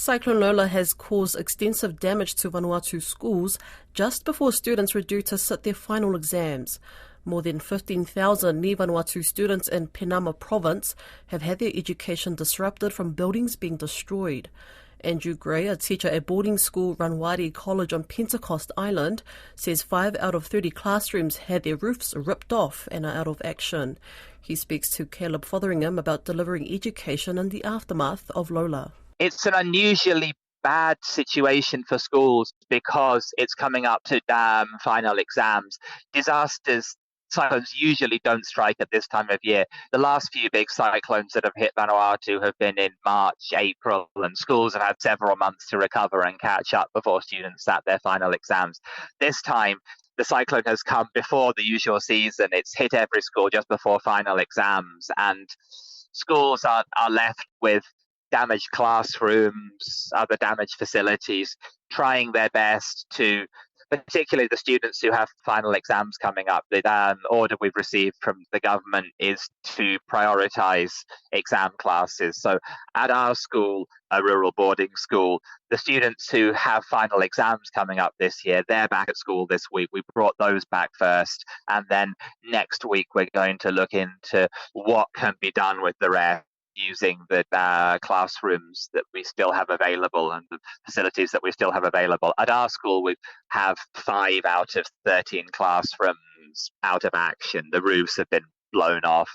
Cyclone Lola has caused extensive damage to Vanuatu schools just before students were due to sit their final exams. More than 15,000 Ni Vanuatu students in Penama province have had their education disrupted from buildings being destroyed. Andrew Gray, a teacher at boarding school Ranwari College on Pentecost Island, says 5 out of 30 classrooms had their roofs ripped off and are out of action. He speaks to Caleb Fotheringham about delivering education in the aftermath of Lola. It's an unusually bad situation for schools because it's coming up to final exams. Cyclones usually don't strike at this time of year. The last few big cyclones that have hit Vanuatu have been in March, April, and schools have had several months to recover and catch up before students sat their final exams. This time, the cyclone has come before the usual season. It's hit every school just before final exams, and schools are left with damaged classrooms, other damaged facilities, trying their best to, particularly the students who have final exams coming up. The order we've received from the government is to prioritise exam classes. So at our school, a rural boarding school, the students who have final exams coming up this year, they're back at school this week. We brought those back first. And then next week, we're going to look into what can be done with the rest, using the classrooms that we still have available and the facilities that we still have available. At our school, we have 5 out of 13 classrooms out of action. The roofs have been blown off.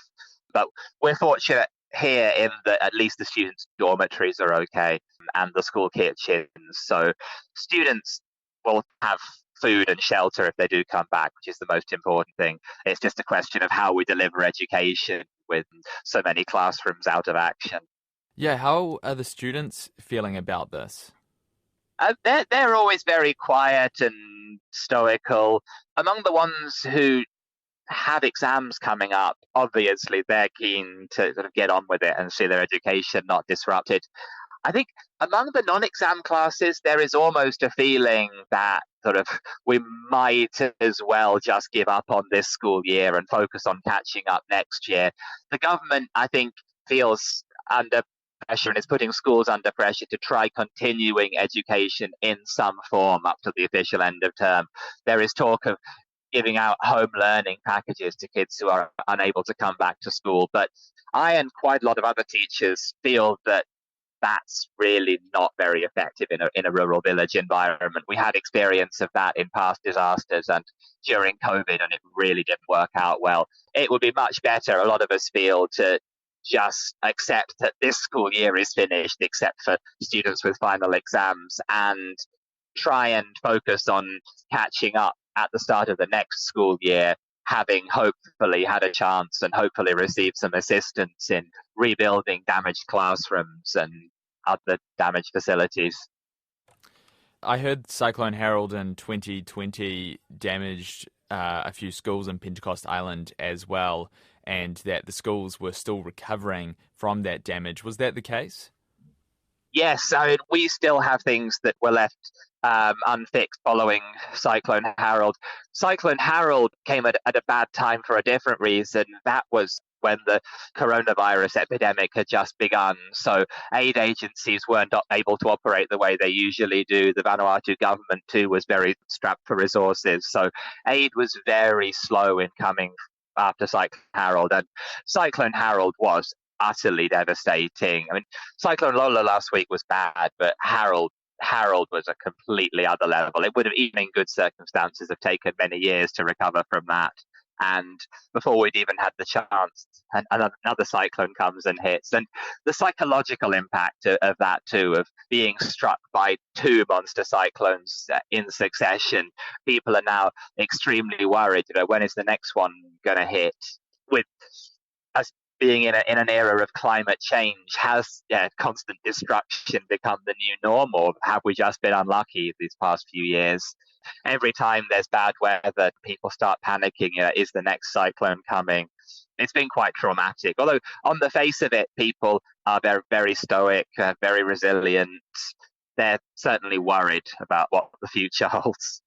But we're fortunate here in that at least the students' dormitories are okay and the school kitchens. So students will have food and shelter if they do come back, which is the most important thing. It's just a question of how we deliver education with so many classrooms out of action. Yeah, how are the students feeling about this? They're always very quiet and stoical. Among the ones who have exams coming up, obviously they're keen to sort of get on with it and see their education not disrupted. I think among the non-exam classes, there is almost a feeling that sort of we might as well just give up on this school year and focus on catching up next year. The government, I think, feels under pressure and is putting schools under pressure to try continuing education in some form up to the official end of term. There is talk of giving out home learning packages to kids who are unable to come back to school. But I and quite a lot of other teachers feel that that's really not very effective in a rural village environment. We had experience of that in past disasters and during COVID, and it really didn't work out well. It would be much better, a lot of us feel, to just accept that this school year is finished, except for students with final exams, and try and focus on catching up at the start of the next school year, having hopefully had a chance and hopefully received some assistance in rebuilding damaged classrooms and other damaged facilities. I heard Cyclone Harold in 2020 damaged a few schools in Pentecost Island as well, and that the schools were still recovering from that damage. Was that the case? Yes, I mean, we still have things that were left unfixed following Cyclone Harold. Cyclone Harold came at a bad time for a different reason. That was when the coronavirus epidemic had just begun. So aid agencies weren't able to operate the way they usually do. The Vanuatu government too was very strapped for resources. So aid was very slow in coming after Cyclone Harold. And Cyclone Harold was utterly devastating. I mean, Cyclone Lola last week was bad, but Harold was a completely other level. It would have, even in good circumstances, have taken many years to recover from that. And before we'd even had the chance, another cyclone comes and hits. And the psychological impact of that too, of being struck by 2 monster cyclones in succession, people are now extremely worried. When is the next one going to hit? With us being in an era of climate change, has constant destruction become the new norm, or have we just been unlucky these past few years? Every time there's bad weather, people start panicking. Is the next cyclone coming? It's been quite traumatic. Although on the face of it, people are very, very stoic, very resilient. They're certainly worried about what the future holds.